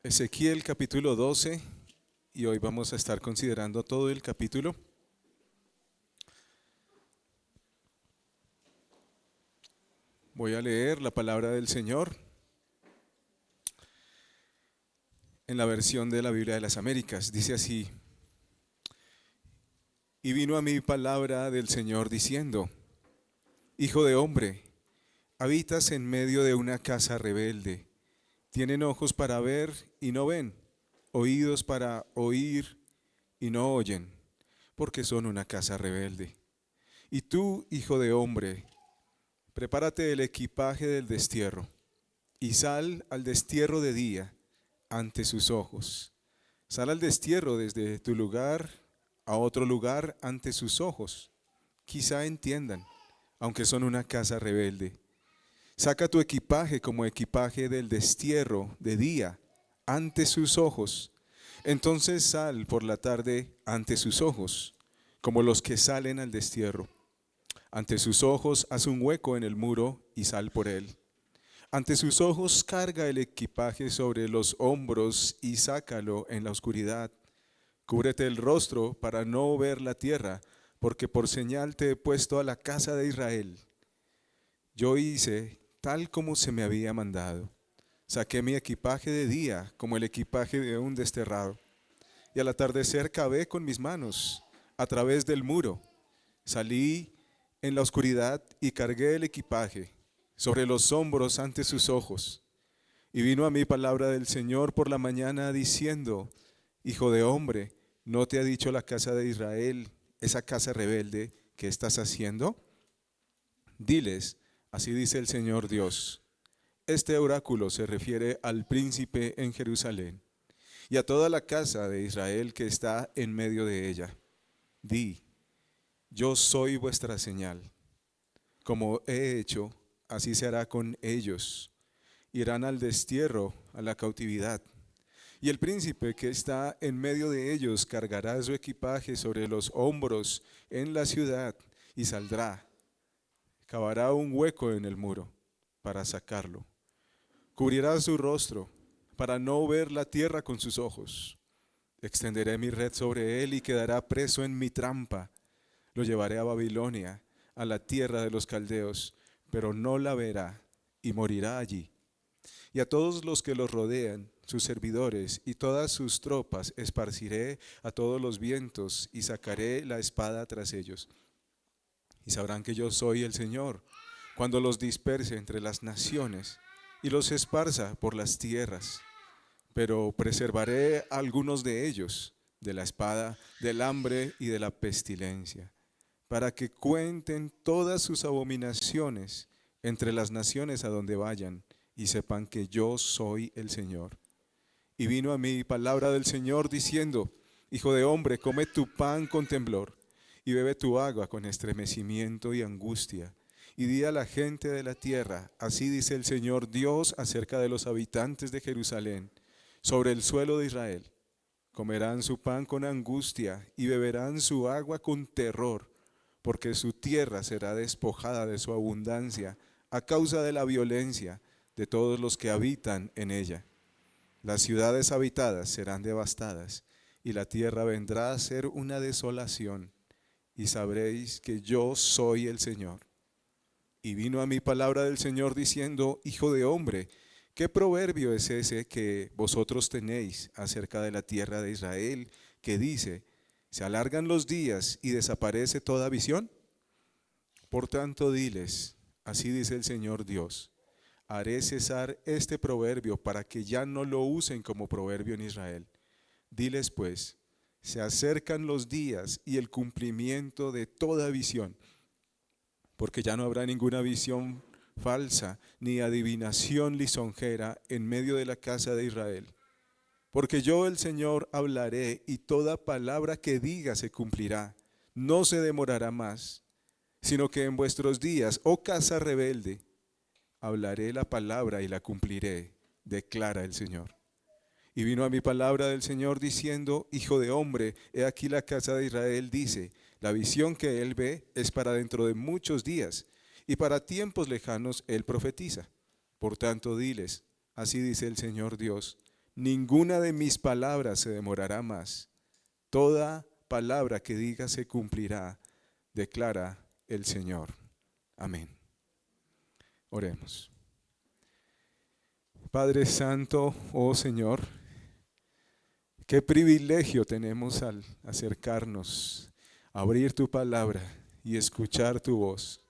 Ezequiel capítulo 12, y hoy vamos a estar considerando todo el capítulo. Voy a leer la palabra del Señor en la versión de la Biblia de las Américas. Dice así: y vino a mí palabra del Señor diciendo: Hijo de hombre, habitas en medio de una casa rebelde. Tienen ojos para ver y no ven, oídos para oír y no oyen, porque son una casa rebelde. Y tú, hijo de hombre, prepárate el equipaje del destierro, y sal al destierro de día ante sus ojos. Sal al destierro desde tu lugar a otro lugar ante sus ojos. Quizá entiendan, aunque son una casa rebelde. Saca tu equipaje como equipaje del destierro de día ante sus ojos. Entonces sal por la tarde ante sus ojos, como los que salen al destierro. Ante sus ojos haz un hueco en el muro y sal por él. Ante sus ojos carga el equipaje sobre los hombros y sácalo en la oscuridad. Cúbrete el rostro para no ver la tierra, porque por señal te he puesto a la casa de Israel. Yo hice tal como se me había mandado. Saqué mi equipaje de día como el equipaje de un desterrado. Y al atardecer cavé con mis manos a través del muro. Salí en la oscuridad y cargué el equipaje sobre los hombros ante sus ojos. Y vino a mí palabra del Señor por la mañana diciendo: Hijo de hombre, ¿no te ha dicho la casa de Israel, esa casa rebelde, qué estás haciendo? Diles, así dice el Señor Dios. Este oráculo se refiere al príncipe en Jerusalén y a toda la casa de Israel que está en medio de ella. Di: yo soy vuestra señal. Como he hecho, así se hará con ellos. Irán al destierro, a la cautividad. Y el príncipe que está en medio de ellos cargará su equipaje sobre los hombros en la ciudad y saldrá. Cavará un hueco en el muro para sacarlo. Cubrirá su rostro para no ver la tierra con sus ojos. Extenderé mi red sobre él y quedará preso en mi trampa. Lo llevaré a Babilonia, a la tierra de los caldeos, pero no la verá y morirá allí. Y a todos los que los rodean, sus servidores y todas sus tropas, esparciré a todos los vientos y sacaré la espada tras ellos. Y sabrán que yo soy el Señor, cuando los disperse entre las naciones y los esparza por las tierras. Pero preservaré a algunos de ellos de la espada, del hambre y de la pestilencia, para que cuenten todas sus abominaciones entre las naciones a donde vayan y sepan que yo soy el Señor. Y vino a mí palabra del Señor diciendo: Hijo de hombre, come tu pan con temblor y bebe tu agua con estremecimiento y angustia. Y di a la gente de la tierra: así dice el Señor Dios acerca de los habitantes de Jerusalén, sobre el suelo de Israel. Comerán su pan con angustia y beberán su agua con terror, porque su tierra será despojada de su abundancia a causa de la violencia de todos los que habitan en ella. Las ciudades habitadas serán devastadas y la tierra vendrá a ser una desolación, y sabréis que yo soy el Señor. Y vino a mí palabra del Señor diciendo: Hijo de hombre, ¿qué proverbio es ese que vosotros tenéis acerca de la tierra de Israel, que dice: se alargan los días y desaparece toda visión? Por tanto, diles, así dice el Señor Dios: haré cesar este proverbio para que ya no lo usen como proverbio en Israel. Diles pues: se acercan los días y el cumplimiento de toda visión, porque ya no habrá ninguna visión falsa ni adivinación lisonjera en medio de la casa de Israel. Porque yo, el Señor, hablaré y toda palabra que diga se cumplirá, no se demorará más, sino que en vuestros días, oh casa rebelde, hablaré la palabra y la cumpliré, declara el Señor. Y vino a mi palabra del Señor diciendo: Hijo de hombre, he aquí la casa de Israel dice: la visión que él ve es para dentro de muchos días, y para tiempos lejanos él profetiza. Por tanto, diles, así dice el Señor Dios: Ninguna de mis palabras se demorará más. Toda palabra que diga se cumplirá, declara el Señor. Amén. Oremos. Padre Santo, oh Señor, qué privilegio tenemos al acercarnos, abrir tu palabra y escuchar tu voz.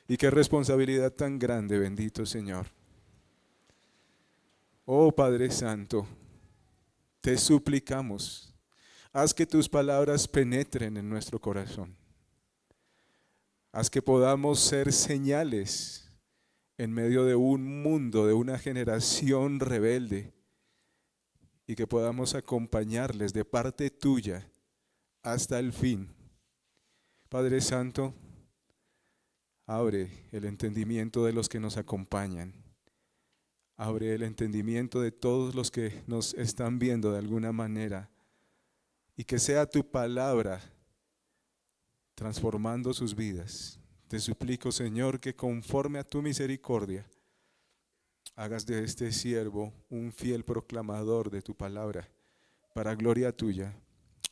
Y qué responsabilidad tan grande, bendito Señor. Oh Padre Santo, te suplicamos, haz que tus palabras penetren en nuestro corazón. Haz que podamos ser señales en medio de un mundo, de una generación rebelde, y que podamos acompañarles de parte tuya hasta el fin. Padre Santo, abre el entendimiento de los que nos acompañan. Abre el entendimiento de todos los que nos están viendo de alguna manera, y que sea tu palabra transformando sus vidas. Te suplico, Señor, que conforme a tu misericordia hagas de este siervo un fiel proclamador de tu palabra, para gloria tuya,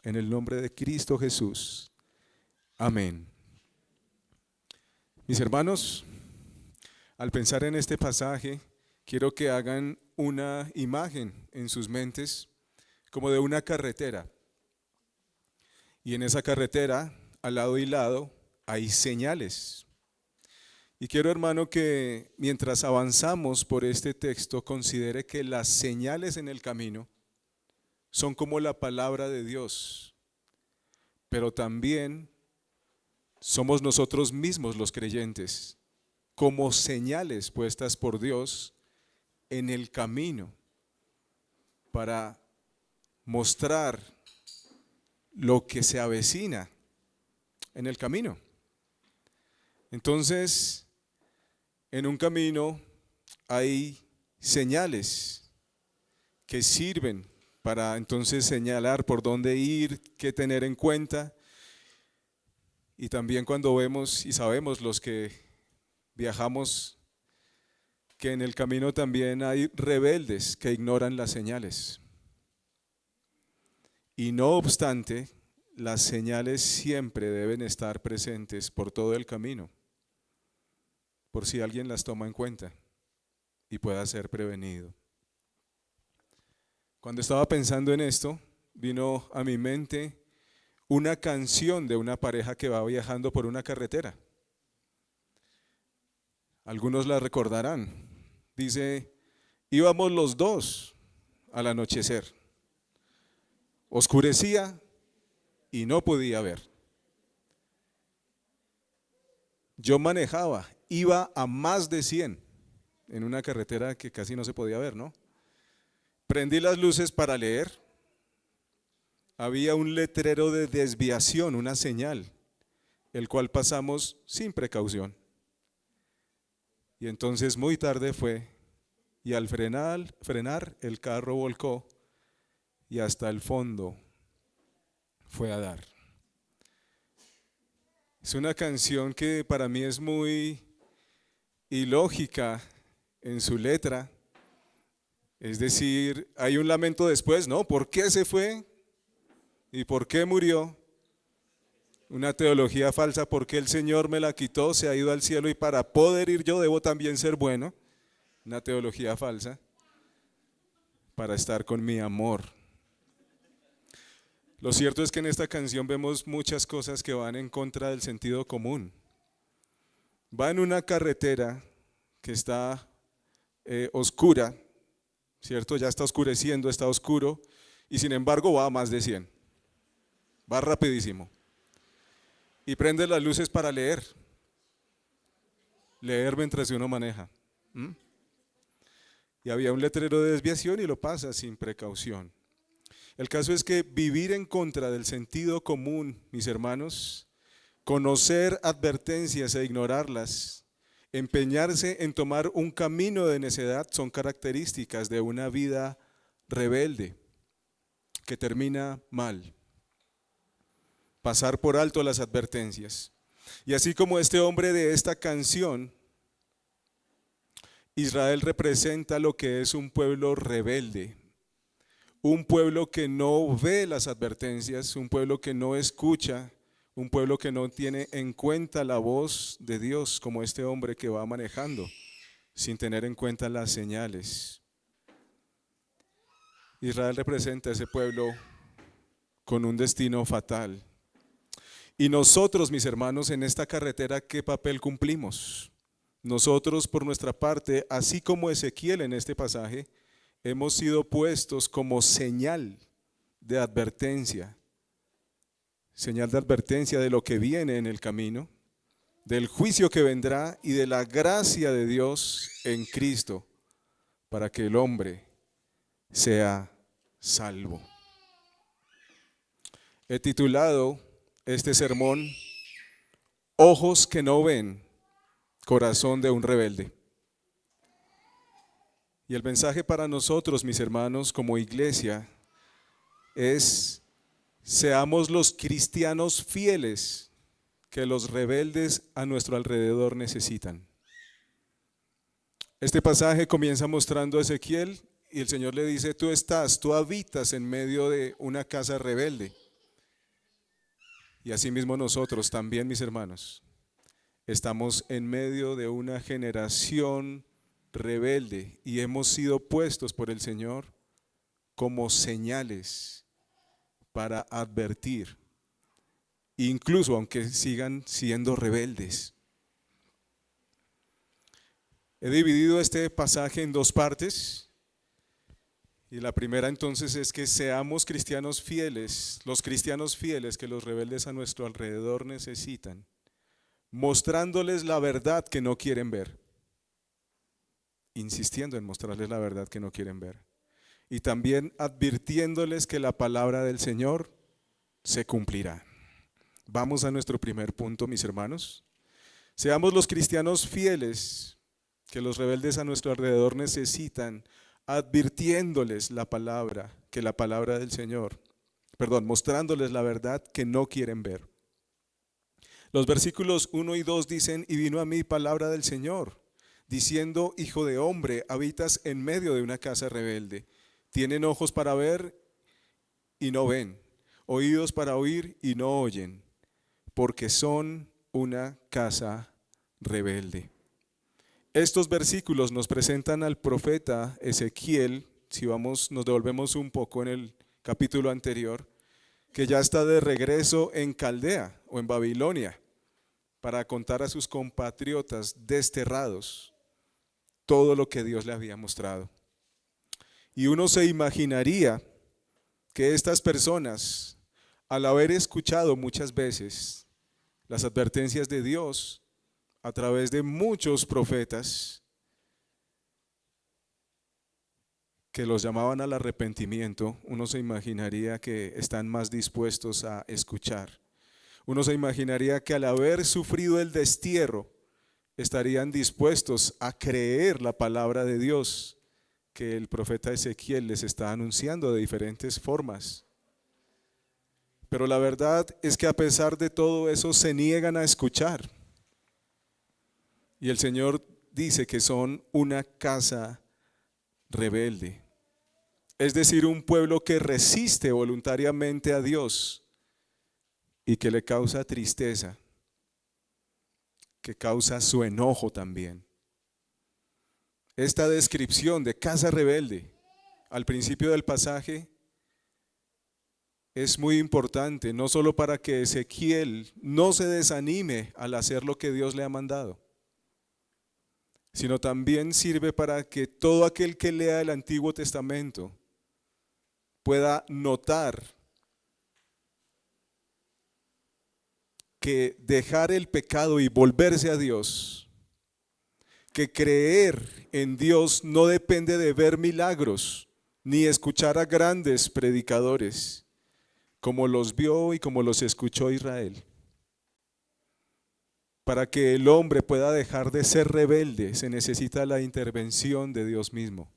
en el nombre de Cristo Jesús. Amén. Mis hermanos, al pensar en este pasaje, quiero que hagan una imagen en sus mentes como de una carretera. Y en esa carretera, al lado y lado, hay señales. Y quiero, hermano, que mientras avanzamos por este texto, considere que las señales en el camino son como la palabra de Dios, pero también somos nosotros mismos los creyentes, como señales puestas por Dios en el camino para mostrar lo que se avecina en el camino. Entonces, en un camino hay señales que sirven para entonces señalar por dónde ir, qué tener en cuenta. Y también cuando vemos y sabemos los que viajamos que en el camino también hay rebeldes que ignoran las señales. Y no obstante, las señales siempre deben estar presentes por todo el camino, por si alguien las toma en cuenta y pueda ser prevenido. Cuando estaba pensando en esto, vino a mi mente una canción de una pareja que va viajando por una carretera. Algunos la recordarán. Dice, íbamos los dos al anochecer. Oscurecía y no podía ver. Yo manejaba, iba a más de 100 en una carretera que casi no se podía ver, ¿no? Prendí las luces para leer. Había un letrero de desviación, una señal, el cual pasamos sin precaución. Y entonces muy tarde fue, y al frenar el carro volcó y hasta el fondo fue a dar. Es una canción que para mí es muy ilógica en su letra. Es decir, hay un lamento después, ¿no? ¿Por qué se fue? ¿Y por qué murió? Una teología falsa, ¿por qué el Señor me la quitó? Se ha ido al cielo y para poder ir yo debo también ser bueno. Una teología falsa para estar con mi amor. Lo cierto es que en esta canción vemos muchas cosas que van en contra del sentido común. Va en una carretera que está oscura, ¿cierto? Ya está oscureciendo, está oscuro, y sin embargo va a más de 100. Va rapidísimo. Y prende las luces para leer. Leer mientras uno maneja. Y había un letrero de desviación y lo pasa sin precaución. El caso es que vivir en contra del sentido común, mis hermanos, conocer advertencias e ignorarlas, empeñarse en tomar un camino de necedad son características de una vida rebelde que termina mal. Pasar por alto las advertencias. Y así como este hombre de esta canción, Israel representa lo que es un pueblo rebelde, un pueblo que no ve las advertencias, un pueblo que no escucha, un pueblo que no tiene en cuenta la voz de Dios, como este hombre que va manejando, sin tener en cuenta las señales. Israel representa a ese pueblo con un destino fatal. Y nosotros, mis hermanos, en esta carretera, ¿qué papel cumplimos? Nosotros, por nuestra parte, así como Ezequiel en este pasaje, hemos sido puestos como señal de advertencia de lo que viene en el camino, del juicio que vendrá y de la gracia de Dios en Cristo para que el hombre sea salvo. He titulado este sermón Ojos que no ven, corazón de un rebelde. Y el mensaje para nosotros, mis hermanos, como iglesia, es: seamos los cristianos fieles que los rebeldes a nuestro alrededor necesitan. Este pasaje comienza mostrando a Ezequiel y el Señor le dice: tú habitas en medio de una casa rebelde. Y asimismo nosotros también, mis hermanos, estamos en medio de una generación rebelde y hemos sido puestos por el Señor como señales para advertir, incluso aunque sigan siendo rebeldes. He dividido este pasaje en dos partes. Y la primera entonces es que seamos cristianos fieles, los cristianos fieles que los rebeldes a nuestro alrededor necesitan, mostrándoles la verdad que no quieren ver, insistiendo en mostrarles la verdad que no quieren ver, y también advirtiéndoles que la palabra del Señor se cumplirá. Vamos a nuestro primer punto, mis hermanos. Seamos los cristianos fieles que los rebeldes a nuestro alrededor necesitan, advirtiéndoles la palabra, que la palabra del Señor, mostrándoles la verdad que no quieren ver. Los versículos 1 y 2 dicen: y vino a mí palabra del Señor, diciendo: hijo de hombre, habitas en medio de una casa rebelde. Tienen ojos para ver y no ven, oídos para oír y no oyen, porque son una casa rebelde. Estos versículos nos presentan al profeta Ezequiel, si nos devolvemos un poco en el capítulo anterior, que ya está de regreso en Caldea o en Babilonia para contar a sus compatriotas desterrados todo lo que Dios le había mostrado. Y uno se imaginaría que estas personas, al haber escuchado muchas veces las advertencias de Dios a través de muchos profetas que los llamaban al arrepentimiento, uno se imaginaría que están más dispuestos a escuchar. Uno se imaginaría que al haber sufrido el destierro, estarían dispuestos a creer la palabra de Dios que el profeta Ezequiel les está anunciando de diferentes formas. Pero la verdad es que a pesar de todo eso se niegan a escuchar. Y el Señor dice que son una casa rebelde. Es decir, un pueblo que resiste voluntariamente a Dios y que le causa tristeza, que causa su enojo también. Esta descripción de casa rebelde al principio del pasaje es muy importante, no solo para que Ezequiel no se desanime al hacer lo que Dios le ha mandado, sino también sirve para que todo aquel que lea el Antiguo Testamento pueda notar que dejar el pecado y volverse a Dios, que creer en Dios no depende de ver milagros, ni escuchar a grandes predicadores, como los vio y como los escuchó Israel. Para que el hombre pueda dejar de ser rebelde, se necesita la intervención de Dios mismo.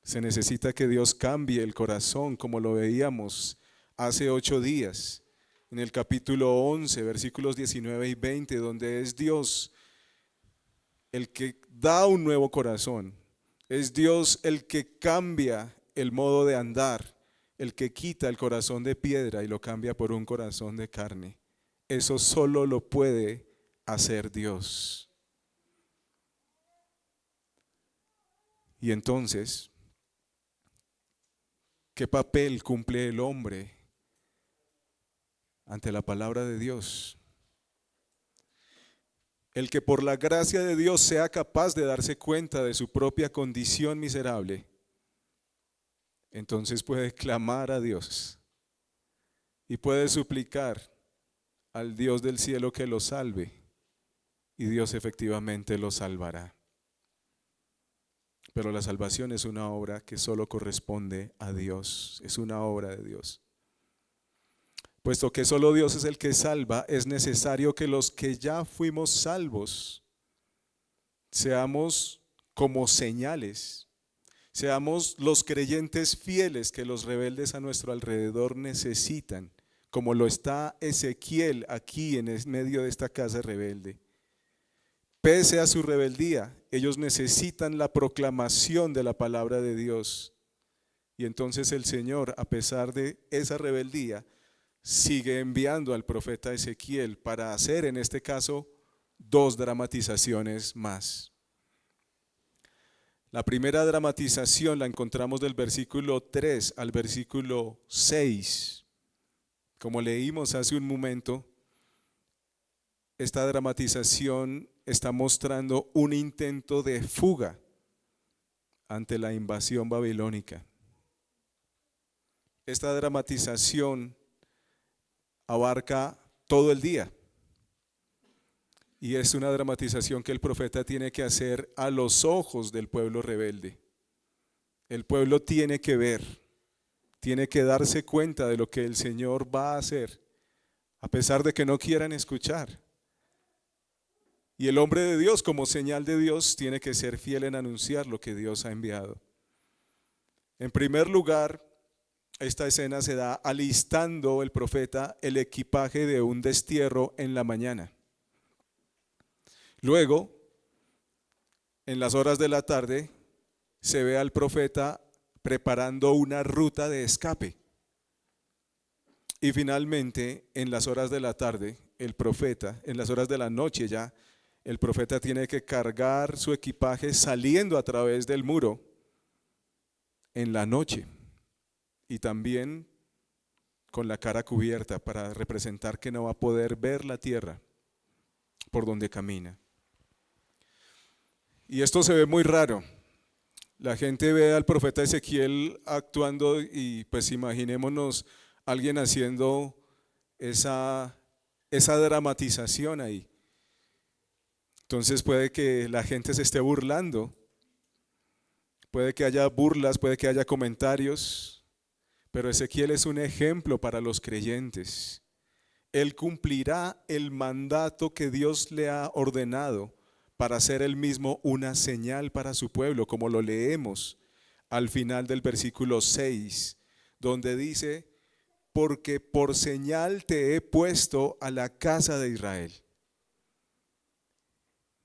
Se necesita que Dios cambie el corazón, como lo veíamos hace 8 días, en el capítulo 11, versículos 19 y 20, donde es Dios el que da un nuevo corazón. Es Dios el que cambia el modo de andar, el que quita el corazón de piedra y lo cambia por un corazón de carne. Eso solo lo puede hacer Dios. Y entonces, ¿qué papel cumple el hombre ante la palabra de Dios? El que por la gracia de Dios sea capaz de darse cuenta de su propia condición miserable, entonces puede clamar a Dios y puede suplicar al Dios del cielo que lo salve, y Dios efectivamente lo salvará. Pero la salvación es una obra que solo corresponde a Dios, es una obra de Dios. Puesto que solo Dios es el que salva, es necesario que los que ya fuimos salvos seamos como señales, seamos los creyentes fieles que los rebeldes a nuestro alrededor necesitan, como lo está Ezequiel aquí en medio de esta casa rebelde. Pese a su rebeldía, ellos necesitan la proclamación de la palabra de Dios. Y entonces el Señor, a pesar de esa rebeldía, sigue enviando al profeta Ezequiel para hacer, en este caso, 2 dramatizaciones más. La primera dramatización la encontramos del versículo 3 al versículo 6. Como leímos hace un momento, esta dramatización está mostrando un intento de fuga ante la invasión babilónica. Esta dramatización abarca todo el día y es una dramatización que el profeta tiene que hacer a los ojos del pueblo rebelde. El pueblo tiene que ver, tiene que darse cuenta de lo que el Señor va a hacer, a pesar de que no quieran escuchar. Y el hombre de Dios, como señal de Dios, tiene que ser fiel en anunciar lo que Dios ha enviado. En primer lugar, esta escena se da alistando el profeta el equipaje de un destierro en la mañana. Luego, en las horas de la tarde, se ve al profeta preparando una ruta de escape. Y finalmente, en las horas de la tarde, el profeta, en las horas de la noche ya, el profeta tiene que cargar su equipaje saliendo a través del muro en la noche y también con la cara cubierta para representar que no va a poder ver la tierra por donde camina. Y esto se ve muy raro. La gente ve al profeta Ezequiel actuando y pues imaginémonos alguien haciendo esa dramatización ahí. Entonces puede que la gente se esté burlando, puede que haya burlas, puede que haya comentarios, pero Ezequiel es un ejemplo para los creyentes. Él cumplirá el mandato que Dios le ha ordenado para ser él mismo una señal para su pueblo, como lo leemos al final del versículo 6, donde dice: porque por señal te he puesto a la casa de Israel.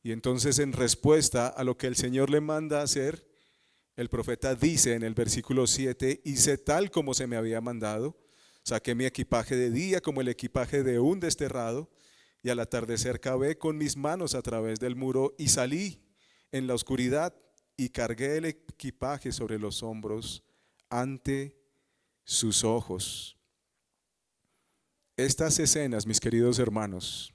Y entonces, en respuesta a lo que el Señor le manda hacer, el profeta dice en el versículo 7: hice tal como se me había mandado, saqué mi equipaje de día como el equipaje de un desterrado, y al atardecer cavé con mis manos a través del muro y salí en la oscuridad y cargué el equipaje sobre los hombros ante sus ojos. Estas escenas, mis queridos hermanos,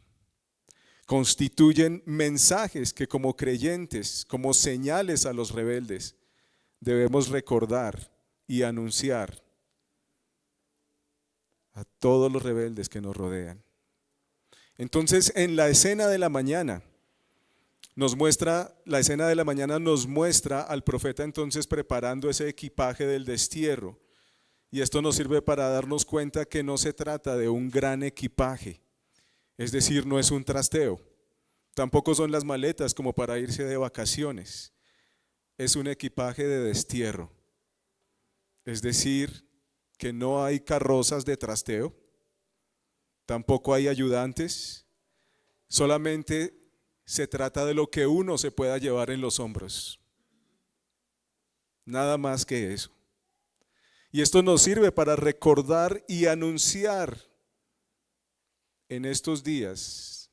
constituyen mensajes que como creyentes, como señales a los rebeldes, debemos recordar y anunciar a todos los rebeldes que nos rodean. Entonces, en la escena de la mañana, la escena de la mañana nos muestra al profeta entonces preparando ese equipaje del destierro. Y esto nos sirve para darnos cuenta que no se trata de un gran equipaje, es decir, no es un trasteo. Tampoco son las maletas como para irse de vacaciones. Es un equipaje de destierro. Es decir, que no hay carrozas de trasteo, tampoco hay ayudantes, solamente se trata de lo que uno se pueda llevar en los hombros. Nada más que eso. Y esto nos sirve para recordar y anunciar en estos días,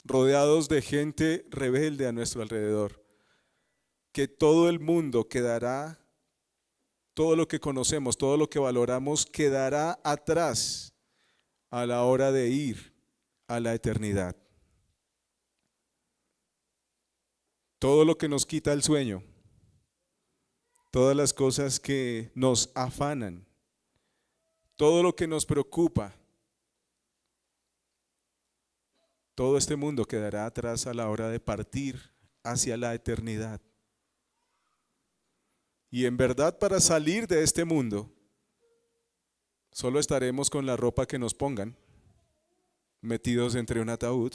rodeados de gente rebelde a nuestro alrededor, que todo el mundo quedará, todo lo que conocemos, todo lo que valoramos quedará atrás a la hora de ir a la eternidad. Todo lo que nos quita el sueño, todas las cosas que nos afanan, todo lo que nos preocupa, todo este mundo quedará atrás a la hora de partir hacia la eternidad. Y en verdad, para salir de este mundo, solo estaremos con la ropa que nos pongan, metidos entre un ataúd,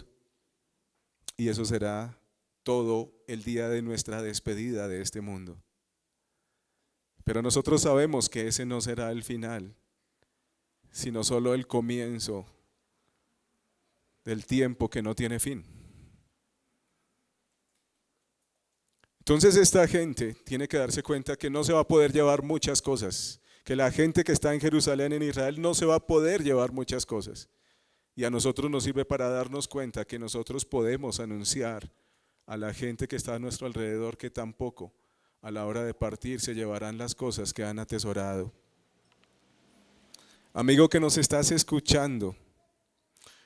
y eso será todo el día de nuestra despedida de este mundo. Pero nosotros sabemos que ese no será el final, sino solo el comienzo del tiempo que no tiene fin. Entonces esta gente tiene que darse cuenta que no se va a poder llevar muchas cosas, que la gente que está en Jerusalén, en Israel, no se va a poder llevar muchas cosas. Y a nosotros nos sirve para darnos cuenta que nosotros podemos anunciar a la gente que está a nuestro alrededor que tampoco a la hora de partir se llevarán las cosas que han atesorado. Amigo que nos estás escuchando,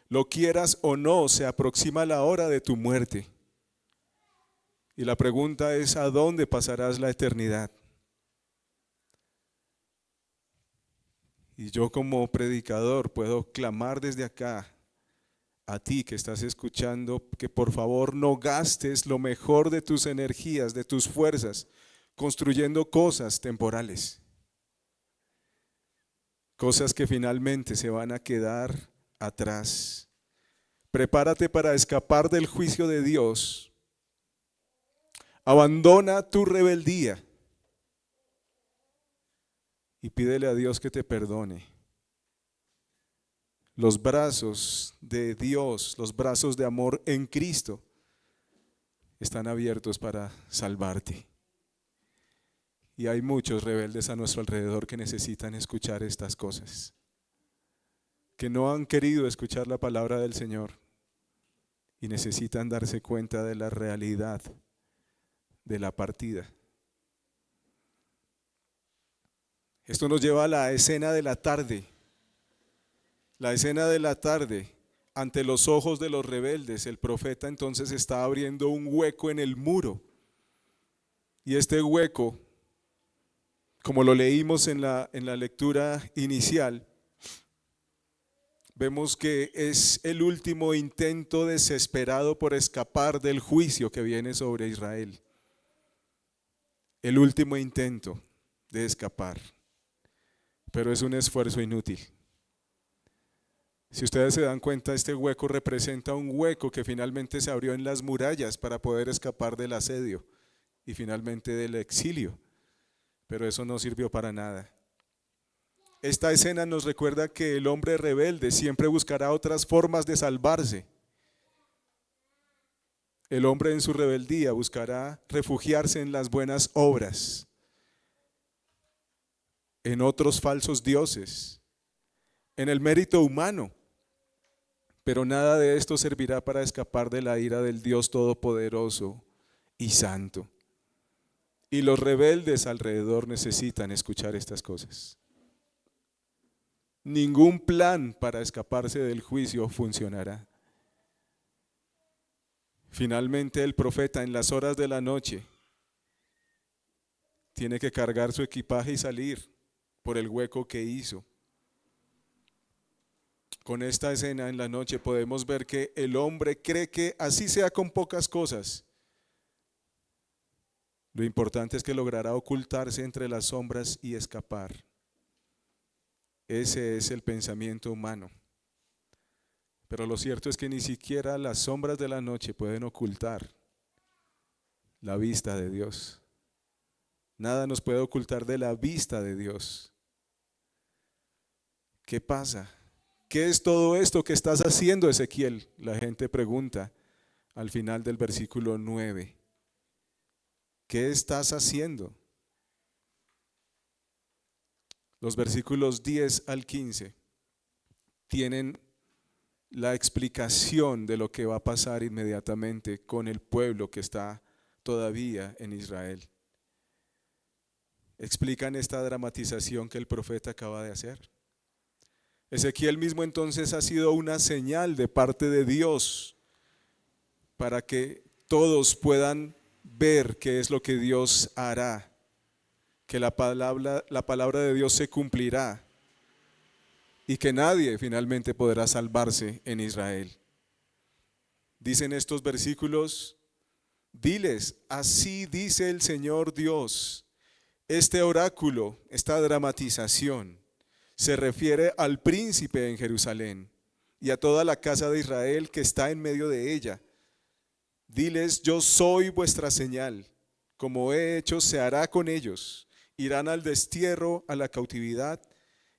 lo quieras o no, se aproxima la hora de tu muerte. Y la pregunta es, ¿a dónde pasarás la eternidad? Y yo como predicador puedo clamar desde acá a ti que estás escuchando que por favor no gastes lo mejor de tus energías, de tus fuerzas, construyendo cosas temporales. Cosas que finalmente se van a quedar atrás. Prepárate para escapar del juicio de Dios. Abandona tu rebeldía y pídele a Dios que te perdone. Los brazos de Dios, los brazos de amor en Cristo están abiertos para salvarte. Y hay muchos rebeldes a nuestro alrededor que necesitan escuchar estas cosas, que no han querido escuchar la palabra del Señor y necesitan darse cuenta de la realidad de la partida. Esto nos lleva a la escena de la tarde. La escena de la tarde, ante los ojos de los rebeldes, el profeta entonces está abriendo un hueco en el muro. Y este hueco, como lo leímos en la lectura inicial, vemos que es el último intento desesperado por escapar del juicio que viene sobre Israel. El último intento de escapar, pero es un esfuerzo inútil. Si ustedes se dan cuenta, este hueco representa un hueco que finalmente se abrió en las murallas para poder escapar del asedio y finalmente del exilio, pero eso no sirvió para nada. Esta escena nos recuerda que el hombre rebelde siempre buscará otras formas de salvarse. El hombre en su rebeldía buscará refugiarse en las buenas obras, en otros falsos dioses, en el mérito humano. Pero nada de esto servirá para escapar de la ira del Dios Todopoderoso y Santo. Y los rebeldes alrededor necesitan escuchar estas cosas. Ningún plan para escaparse del juicio funcionará. Finalmente el profeta en las horas de la noche tiene que cargar su equipaje y salir por el hueco que hizo. Con esta escena en la noche podemos ver que el hombre cree que así sea con pocas cosas. Lo importante es que logrará ocultarse entre las sombras y escapar. Ese es el pensamiento humano. Pero lo cierto es que ni siquiera las sombras de la noche pueden ocultar la vista de Dios. Nada nos puede ocultar de la vista de Dios. ¿Qué pasa? ¿Qué es todo esto que estás haciendo, Ezequiel? La gente pregunta al final del versículo 9. ¿Qué estás haciendo? Los versículos 10 al 15 tienen la explicación de lo que va a pasar inmediatamente con el pueblo que está todavía en Israel. Explican esta dramatización que el profeta acaba de hacer. Ezequiel mismo entonces ha sido una señal de parte de Dios para que todos puedan ver qué es lo que Dios hará, que la palabra de Dios se cumplirá y que nadie finalmente podrá salvarse en Israel. Dicen estos versículos: diles, así dice el Señor Dios. Este oráculo, esta dramatización, se refiere al príncipe en Jerusalén y a toda la casa de Israel que está en medio de ella. Diles, yo soy vuestra señal, como he hecho se hará con ellos. Irán al destierro, a la cautividad,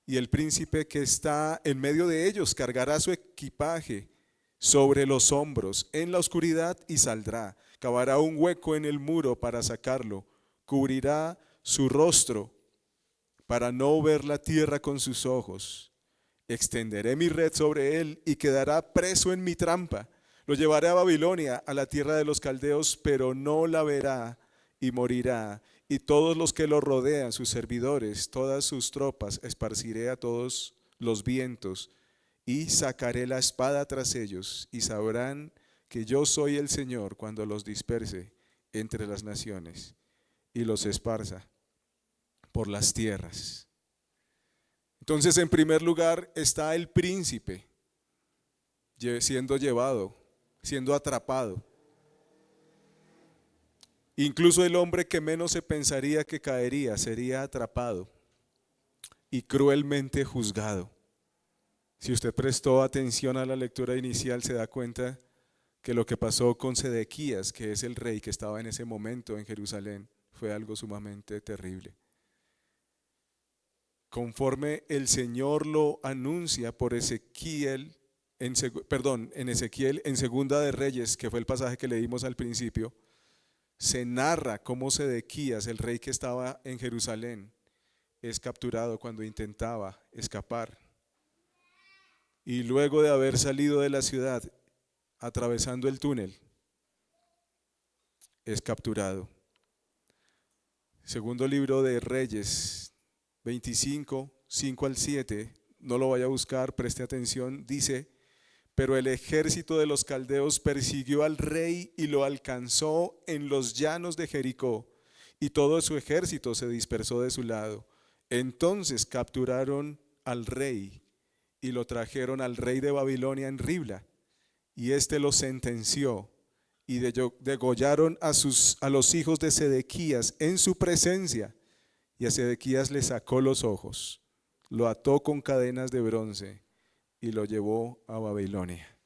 y el príncipe que está en medio de ellos cargará su equipaje sobre los hombros en la oscuridad y saldrá. Cavará un hueco en el muro para sacarlo, cubrirá su rostro para no ver la tierra con sus ojos. Extenderé mi red sobre él y quedará preso en mi trampa. Lo llevaré a Babilonia, a la tierra de los caldeos, pero no la verá y morirá. Y todos los que lo rodean, sus servidores, todas sus tropas, esparciré a todos los vientos y sacaré la espada tras ellos, y sabrán que yo soy el Señor cuando los disperse entre las naciones y los esparza por las tierras. Entonces, en primer lugar está el príncipe siendo llevado, siendo atrapado. Incluso el hombre que menos se pensaría que caería sería atrapado y cruelmente juzgado. Si usted prestó atención a la lectura inicial, se da cuenta que lo que pasó con Sedequías, que es el rey que estaba en ese momento en Jerusalén, fue algo sumamente terrible. Conforme el Señor lo anuncia por Ezequiel, en Ezequiel en Segunda de Reyes, que fue el pasaje que leímos al principio, se narra cómo Sedequías, el rey que estaba en Jerusalén, es capturado cuando intentaba escapar. Y luego de haber salido de la ciudad, atravesando el túnel, es capturado. Segundo libro de Reyes 25, 5 al 7, no lo vaya a buscar, preste atención, dice: pero el ejército de los caldeos persiguió al rey y lo alcanzó en los llanos de Jericó, y todo su ejército se dispersó de su lado. Entonces capturaron al rey y lo trajeron al rey de Babilonia en Ribla, y éste lo sentenció, y degollaron a los hijos de Sedequías en su presencia, y a Sedequías le sacó los ojos, lo ató con cadenas de bronce y lo llevó a Babilonia.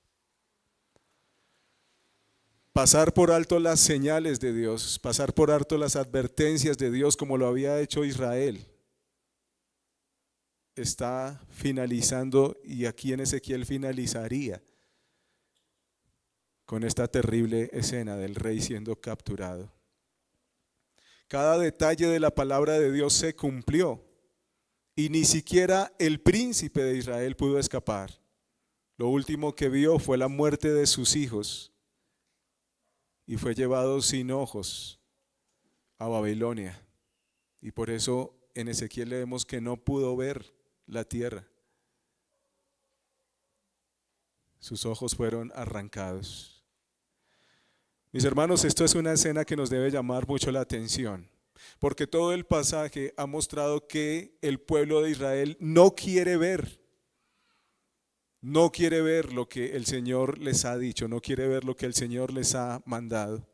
Pasar por alto las señales de Dios, pasar por alto las advertencias de Dios como lo había hecho Israel, está finalizando, y aquí en Ezequiel finalizaría con esta terrible escena del rey siendo capturado. Cada detalle de la palabra de Dios se cumplió y ni siquiera el príncipe de Israel pudo escapar. Lo último que vio fue la muerte de sus hijos y fue llevado sin ojos a Babilonia. Y por eso en Ezequiel leemos que no pudo ver la tierra. Sus ojos fueron arrancados. Mis hermanos, esto es una escena que nos debe llamar mucho la atención, porque todo el pasaje ha mostrado que el pueblo de Israel no quiere ver lo que el Señor les ha dicho, no quiere ver lo que el Señor les ha mandado.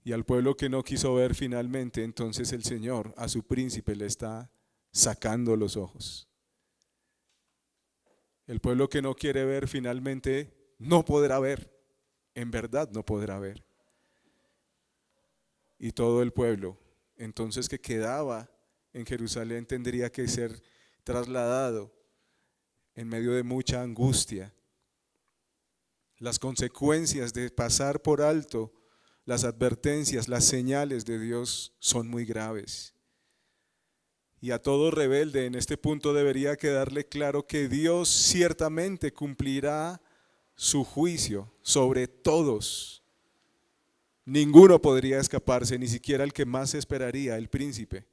Y al pueblo que no quiso ver finalmente, entonces el Señor a su príncipe le está sacando los ojos. El pueblo que no quiere ver finalmente no podrá ver, en verdad no podrá ver. Y todo el pueblo entonces que quedaba en Jerusalén tendría que ser trasladado en medio de mucha angustia. Las consecuencias de pasar por alto las advertencias, las señales de Dios son muy graves. Y a todo rebelde en este punto debería quedarle claro que Dios ciertamente cumplirá su juicio sobre todos. Ninguno podría escaparse, ni siquiera el que más esperaría, el príncipe.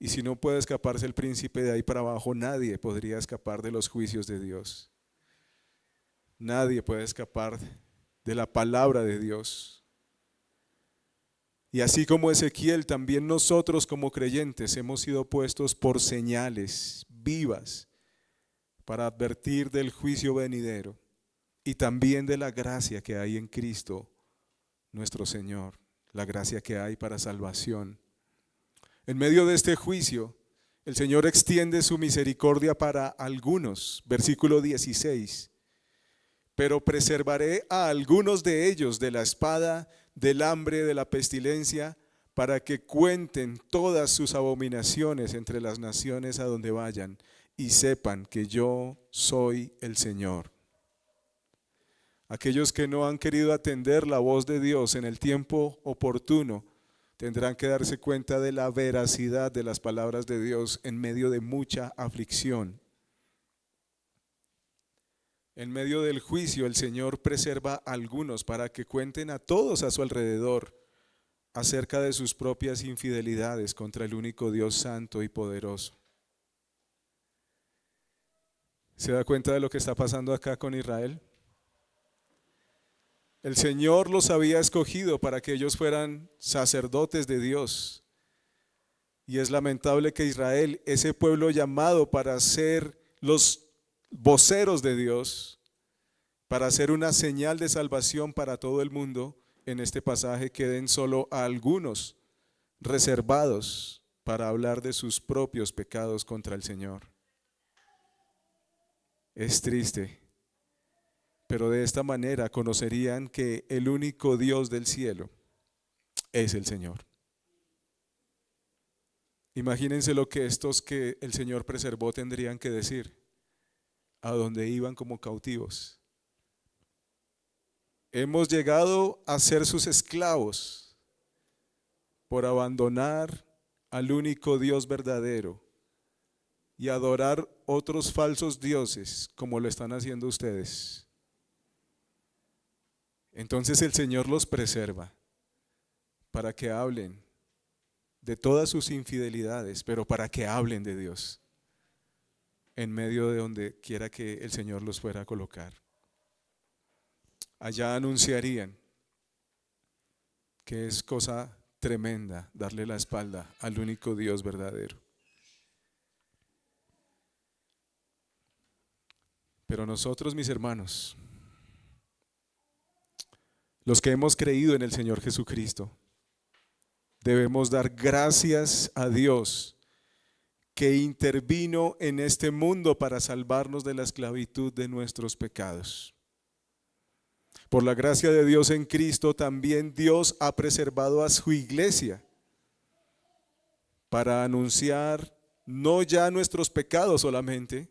Y si no puede escaparse el príncipe, de ahí para abajo nadie podría escapar de los juicios de Dios. Nadie puede escapar de la palabra de Dios. Y así como Ezequiel, también nosotros como creyentes hemos sido puestos por señales vivas para advertir del juicio venidero y también de la gracia que hay en Cristo nuestro Señor, la gracia que hay para salvación. En medio de este juicio, el Señor extiende su misericordia para algunos, versículo 16. Pero preservaré a algunos de ellos de la espada, del hambre, de la pestilencia, para que cuenten todas sus abominaciones entre las naciones a donde vayan y sepan que yo soy el Señor. Aquellos que no han querido atender la voz de Dios en el tiempo oportuno tendrán que darse cuenta de la veracidad de las palabras de Dios en medio de mucha aflicción. En medio del juicio el Señor preserva a algunos para que cuenten a todos a su alrededor acerca de sus propias infidelidades contra el único Dios santo y poderoso. ¿Se da cuenta de lo que está pasando acá con Israel? El Señor los había escogido para que ellos fueran sacerdotes de Dios. Y es lamentable que Israel, ese pueblo llamado para ser los voceros de Dios, para hacer una señal de salvación para todo el mundo, en este pasaje queden solo a algunos reservados para hablar de sus propios pecados contra el Señor. Es triste. Pero de esta manera conocerían que el único Dios del cielo es el Señor. Imagínense lo que estos que el Señor preservó tendrían que decir a donde iban como cautivos. Hemos llegado a ser sus esclavos por abandonar al único Dios verdadero y adorar otros falsos dioses como lo están haciendo ustedes. Entonces el Señor los preserva para que hablen de todas sus infidelidades, pero para que hablen de Dios en medio de donde quiera que el Señor los fuera a colocar. Allá anunciarían que es cosa tremenda darle la espalda al único Dios verdadero. Pero nosotros, mis hermanos, los que hemos creído en el Señor Jesucristo, debemos dar gracias a Dios que intervino en este mundo para salvarnos de la esclavitud de nuestros pecados. Por la gracia de Dios en Cristo, también Dios ha preservado a su iglesia para anunciar no ya nuestros pecados solamente,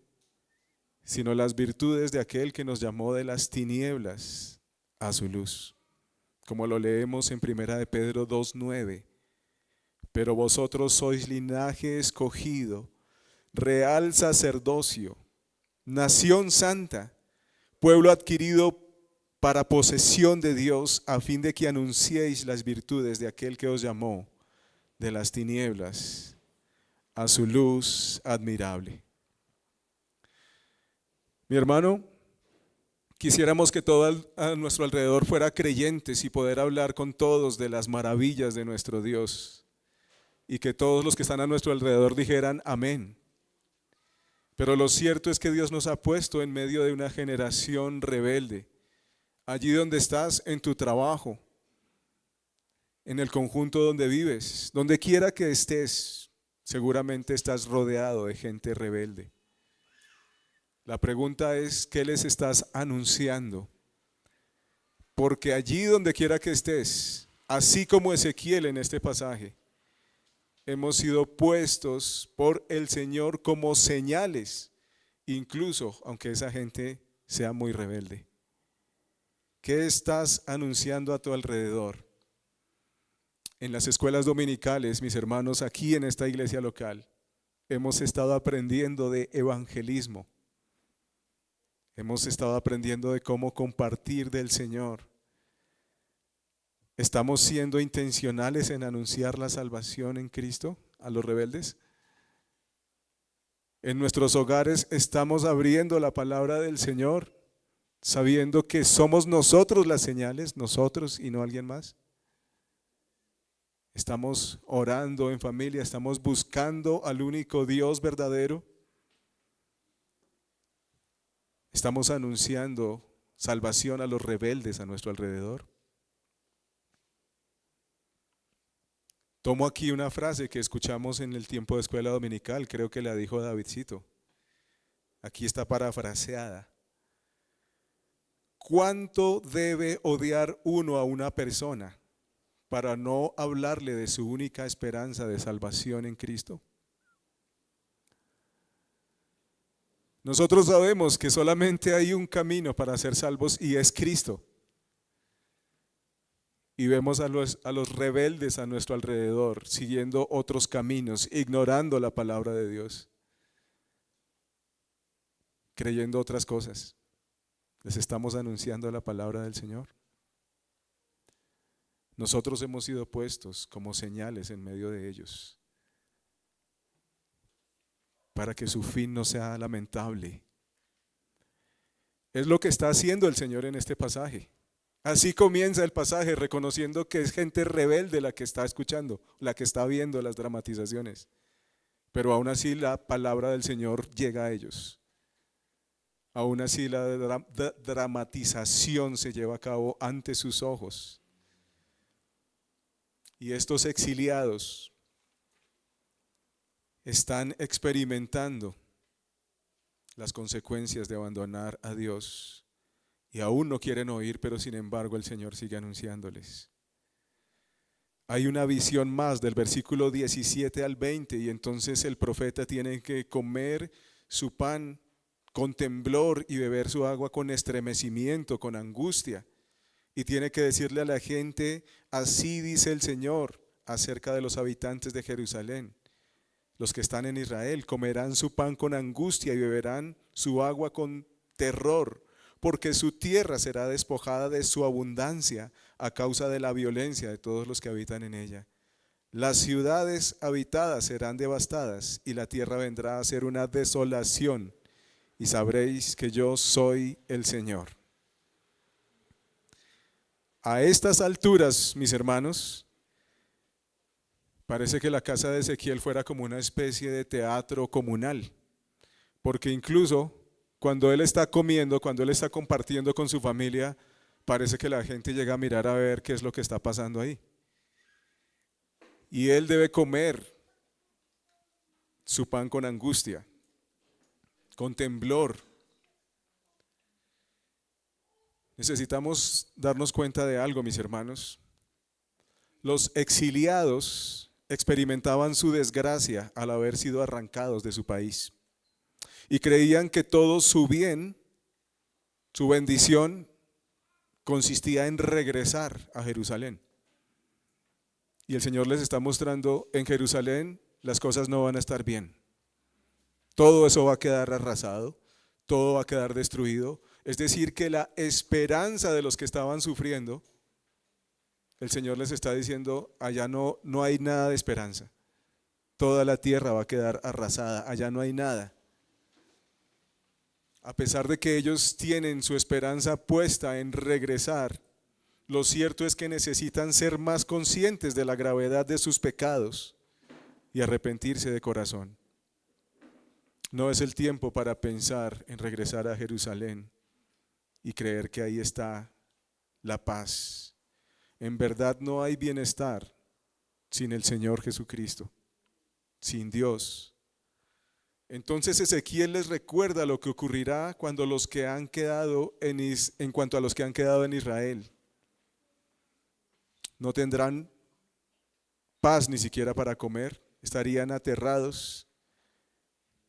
sino las virtudes de aquel que nos llamó de las tinieblas a su luz. Como lo leemos en 1 de Pedro 2:9, pero vosotros sois linaje escogido, real sacerdocio, nación santa, pueblo adquirido para posesión de Dios, a fin de que anunciéis las virtudes de aquel que os llamó de las tinieblas a su luz admirable. Mi hermano, quisiéramos que todo a nuestro alrededor fuera creyentes y poder hablar con todos de las maravillas de nuestro Dios y que todos los que están a nuestro alrededor dijeran amén. Pero lo cierto es que Dios nos ha puesto en medio de una generación rebelde. Allí donde estás, en tu trabajo, en el conjunto donde vives, donde quiera que estés, seguramente estás rodeado de gente rebelde. La pregunta es, ¿qué les estás anunciando? Porque allí donde quiera que estés, así como Ezequiel en este pasaje, hemos sido puestos por el Señor como señales, incluso aunque esa gente sea muy rebelde. ¿Qué estás anunciando a tu alrededor? En las escuelas dominicales, mis hermanos, aquí en esta iglesia local, hemos estado aprendiendo de evangelismo. Hemos estado aprendiendo de cómo compartir del Señor. ¿Estamos siendo intencionales en anunciar la salvación en Cristo a los rebeldes? En nuestros hogares estamos abriendo la palabra del Señor, sabiendo que somos nosotros las señales, nosotros y no alguien más. Estamos orando en familia, estamos buscando al único Dios verdadero. Estamos anunciando salvación a los rebeldes a nuestro alrededor. Tomo aquí una frase que escuchamos en el tiempo de escuela dominical, creo que la dijo Davidcito. Aquí está parafraseada. ¿Cuánto debe odiar uno a una persona para no hablarle de su única esperanza de salvación en Cristo? Nosotros sabemos que solamente hay un camino para ser salvos y es Cristo. Y vemos a los rebeldes a nuestro alrededor siguiendo otros caminos, ignorando la palabra de Dios, creyendo otras cosas. Les estamos anunciando la palabra del Señor. Nosotros hemos sido puestos como señales en medio de ellos para que su fin no sea lamentable. Es lo que está haciendo el Señor en este pasaje. Así comienza el pasaje, reconociendo que es gente rebelde la que está escuchando, la que está viendo las dramatizaciones. Pero aún así la palabra del Señor llega a ellos. Aún así la dramatización se lleva a cabo ante sus ojos. Y estos exiliados están experimentando las consecuencias de abandonar a Dios. Y aún no quieren oír, pero sin embargo el Señor sigue anunciándoles. Hay una visión más del versículo 17 al 20 y entonces el profeta tiene que comer su pan con temblor y beber su agua con estremecimiento, con angustia. Y tiene que decirle a la gente, así dice el Señor acerca de los habitantes de Jerusalén. Los que están en Israel comerán su pan con angustia y beberán su agua con terror, porque su tierra será despojada de su abundancia a causa de la violencia de todos los que habitan en ella. Las ciudades habitadas serán devastadas y la tierra vendrá a ser una desolación, y sabréis que yo soy el Señor. A estas alturas, mis hermanos, parece que la casa de Ezequiel fuera como una especie de teatro comunal, porque incluso cuando él está comiendo, cuando él está compartiendo con su familia, parece que la gente llega a mirar a ver qué es lo que está pasando ahí. Y él debe comer su pan con angustia, con temblor. Necesitamos darnos cuenta de algo, mis hermanos. Los exiliados experimentaban su desgracia al haber sido arrancados de su país. Y creían que todo su bien, su bendición, consistía en regresar a Jerusalén. Y el Señor les está mostrando, en Jerusalén las cosas no van a estar bien. Todo eso va a quedar arrasado, todo va a quedar destruido. Es decir, que la esperanza de los que estaban sufriendo, el Señor les está diciendo, allá no hay nada de esperanza. Toda la tierra va a quedar arrasada, allá no hay nada. A pesar de que ellos tienen su esperanza puesta en regresar, lo cierto es que necesitan ser más conscientes de la gravedad de sus pecados y arrepentirse de corazón. No es el tiempo para pensar en regresar a Jerusalén y creer que ahí está la paz. En verdad no hay bienestar sin el Señor Jesucristo, sin Dios. Entonces Ezequiel les recuerda lo que ocurrirá cuando los que han quedado en cuanto a los que han quedado en Israel. No tendrán paz ni siquiera para comer, estarían aterrados,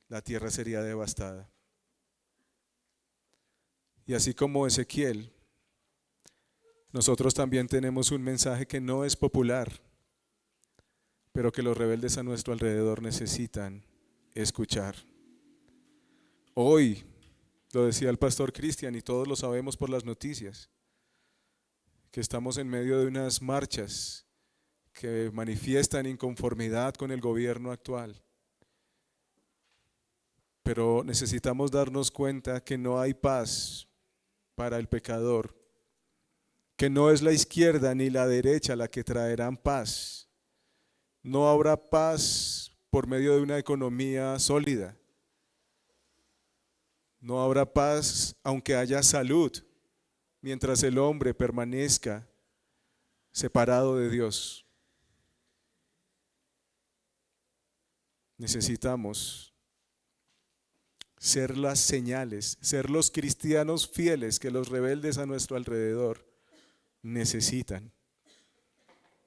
la tierra sería devastada. Y así como Ezequiel, nosotros también tenemos un mensaje que no es popular, pero que los rebeldes a nuestro alrededor necesitan escuchar. Hoy, lo decía el pastor Cristian y todos lo sabemos por las noticias, que estamos en medio de unas marchas que manifiestan inconformidad con el gobierno actual. Pero necesitamos darnos cuenta que no hay paz para el pecador, que no es la izquierda ni la derecha la que traerán paz. No habrá paz por medio de una economía sólida. No habrá paz aunque haya salud, mientras el hombre permanezca separado de Dios. Necesitamos ser las señales, ser los cristianos fieles que los rebeldes a nuestro alrededor necesitan.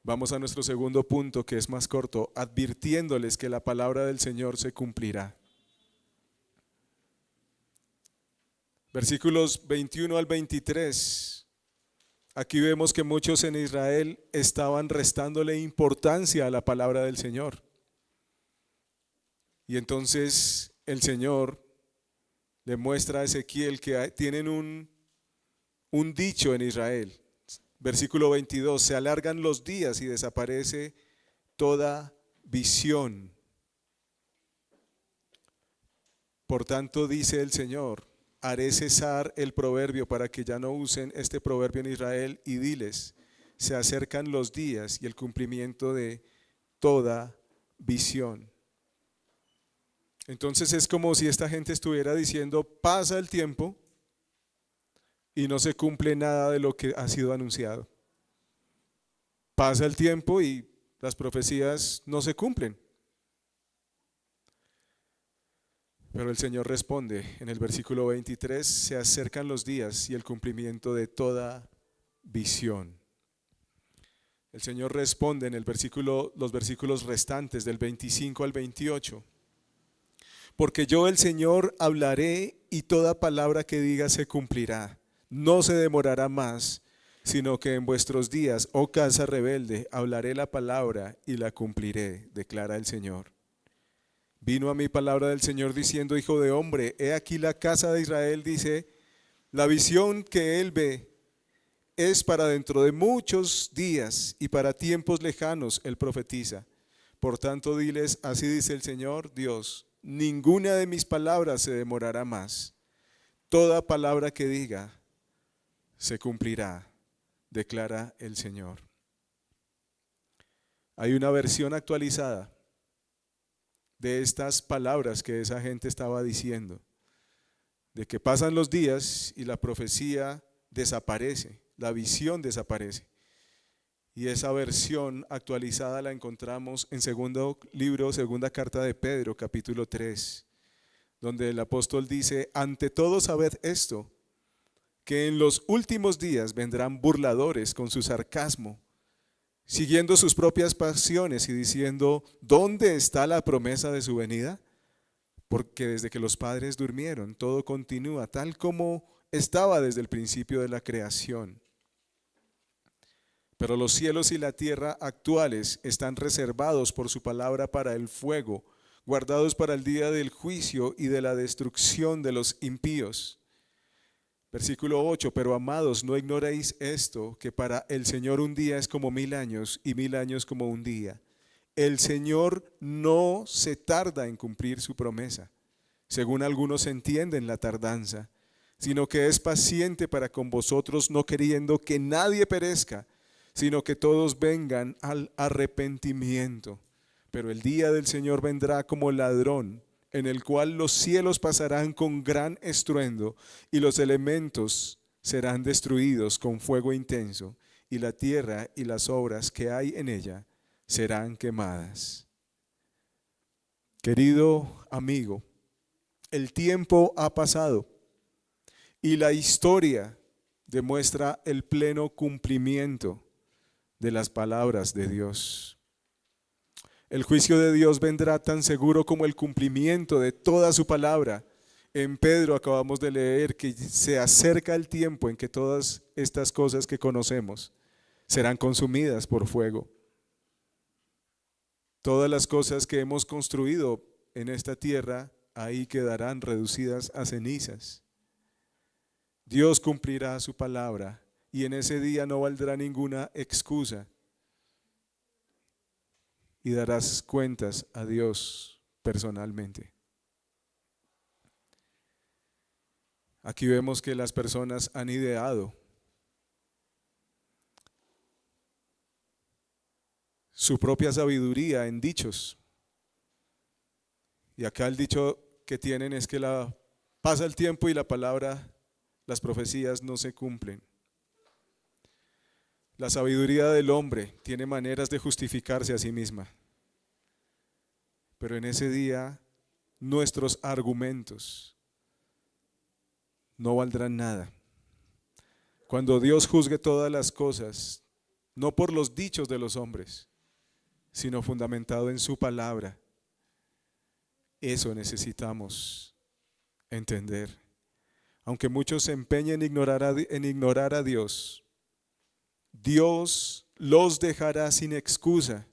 Vamos a nuestro segundo punto, que es más corto, advirtiéndoles que la palabra del Señor se cumplirá. Versículos 21 al 23. Aquí vemos que muchos en Israel estaban restándole importancia a la palabra del Señor. Y entonces el Señor le muestra a Ezequiel que tienen un dicho en Israel. Versículo 22, se alargan los días y desaparece toda visión. Por tanto, dice el Señor, haré cesar el proverbio para que ya no usen este proverbio en Israel, y diles, se acercan los días y el cumplimiento de toda visión. Entonces es como si esta gente estuviera diciendo, pasa el tiempo y no se cumple nada de lo que ha sido anunciado. Pasa el tiempo y las profecías no se cumplen. Pero el Señor responde en el versículo 23, se acercan los días y el cumplimiento de toda visión. El Señor responde en los versículos restantes del 25 al 28. Porque yo el Señor hablaré y toda palabra que diga se cumplirá. No se demorará más, sino que en vuestros días, oh casa rebelde, hablaré la palabra y la cumpliré, declara el Señor. Vino a mí palabra del Señor diciendo, hijo de hombre, he aquí la casa de Israel dice, la visión que él ve es para dentro de muchos días y para tiempos lejanos, él profetiza. Por tanto, diles, así dice el Señor Dios, ninguna de mis palabras se demorará más. Toda palabra que diga se cumplirá, declara el Señor. Hay una versión actualizada de estas palabras que esa gente estaba diciendo, de que pasan los días y la profecía desaparece, la visión desaparece. Y esa versión actualizada la encontramos en segunda carta de Pedro, capítulo 3, donde el apóstol dice, ante todo sabed esto, que en los últimos días vendrán burladores con su sarcasmo, siguiendo sus propias pasiones y diciendo, ¿dónde está la promesa de su venida? Porque desde que los padres durmieron, todo continúa tal como estaba desde el principio de la creación. Pero los cielos y la tierra actuales están reservados por su palabra para el fuego, guardados para el día del juicio y de la destrucción de los impíos. Versículo 8, pero amados, no ignoréis esto, que para el Señor un día es como 1000 años y 1000 años como un día. El Señor no se tarda en cumplir su promesa, según algunos entienden la tardanza, sino que es paciente para con vosotros, no queriendo que nadie perezca, sino que todos vengan al arrepentimiento. Pero el día del Señor vendrá como ladrón, en el cual los cielos pasarán con gran estruendo y los elementos serán destruidos con fuego intenso, y la tierra y las obras que hay en ella serán quemadas. Querido amigo, el tiempo ha pasado y la historia demuestra el pleno cumplimiento de las palabras de Dios. El juicio de Dios vendrá tan seguro como el cumplimiento de toda su palabra. En Pedro acabamos de leer que se acerca el tiempo en que todas estas cosas que conocemos serán consumidas por fuego. Todas las cosas que hemos construido en esta tierra, ahí quedarán reducidas a cenizas. Dios cumplirá su palabra y en ese día no valdrá ninguna excusa y darás cuentas a Dios personalmente. Aquí vemos que las personas han ideado su propia sabiduría en dichos. Y acá el dicho que tienen es que pasa el tiempo y la palabra, las profecías no se cumplen. La sabiduría del hombre tiene maneras de justificarse a sí misma. Pero en ese día nuestros argumentos no valdrán nada. Cuando Dios juzgue todas las cosas, no por los dichos de los hombres, sino fundamentado en su palabra. Eso necesitamos entender. Aunque muchos se empeñen en ignorar a Dios, Dios los dejará sin excusa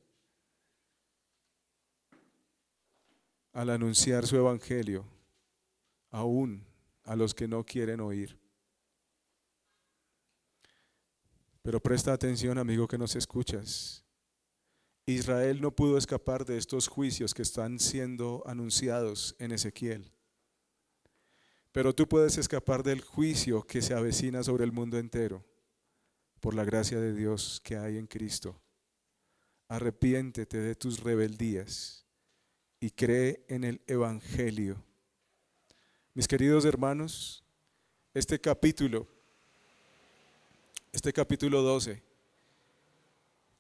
al anunciar su evangelio, aún a los que no quieren oír. Pero presta atención, amigo, que nos escuchas. Israel no pudo escapar de estos juicios que están siendo anunciados en Ezequiel. Pero tú puedes escapar del juicio que se avecina sobre el mundo entero por la gracia de Dios que hay en Cristo. Arrepiéntete de tus rebeldías y cree en el evangelio. Mis queridos hermanos, este capítulo 12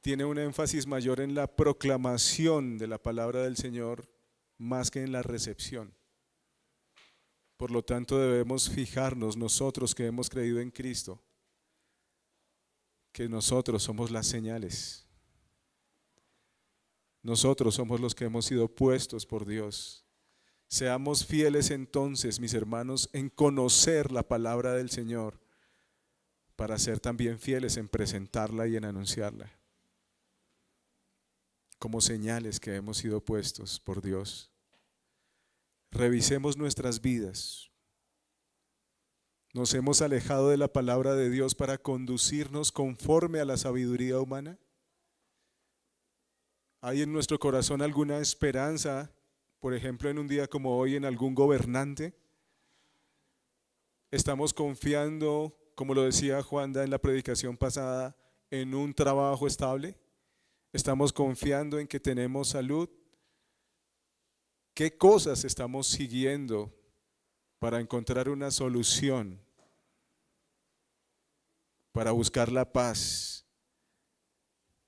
tiene un énfasis mayor en la proclamación de la palabra del Señor más que en la recepción. Por lo tanto, debemos fijarnos nosotros que hemos creído en Cristo, que nosotros somos las señales. Nosotros somos los que hemos sido puestos por Dios. Seamos fieles entonces, mis hermanos, en conocer la palabra del Señor, para ser también fieles en presentarla y en anunciarla, como señales que hemos sido puestos por Dios. Revisemos nuestras vidas. ¿Nos hemos alejado de la palabra de Dios para conducirnos conforme a la sabiduría humana? ¿Hay en nuestro corazón alguna esperanza, por ejemplo, en un día como hoy, en algún gobernante? ¿Estamos confiando, como lo decía Juanda en la predicación pasada, en un trabajo estable? ¿Estamos confiando en que tenemos salud? ¿Qué cosas estamos siguiendo para encontrar una solución, para buscar la paz?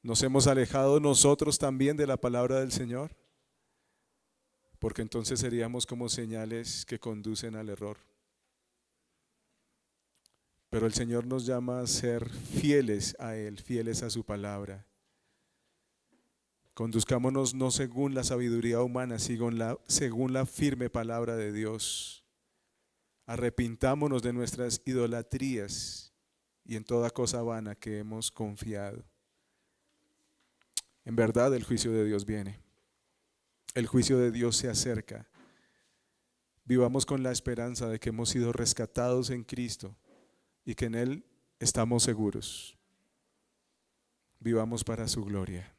¿Nos hemos alejado nosotros también de la palabra del Señor? Porque entonces seríamos como señales que conducen al error. Pero el Señor nos llama a ser fieles a Él, fieles a su palabra. Conduzcámonos no según la sabiduría humana, según la firme palabra de Dios. Arrepintámonos de nuestras idolatrías y en toda cosa vana que hemos confiado. En verdad el juicio de Dios viene. El juicio de Dios se acerca. Vivamos con la esperanza de que hemos sido rescatados en Cristo y que en Él estamos seguros. Vivamos para su gloria.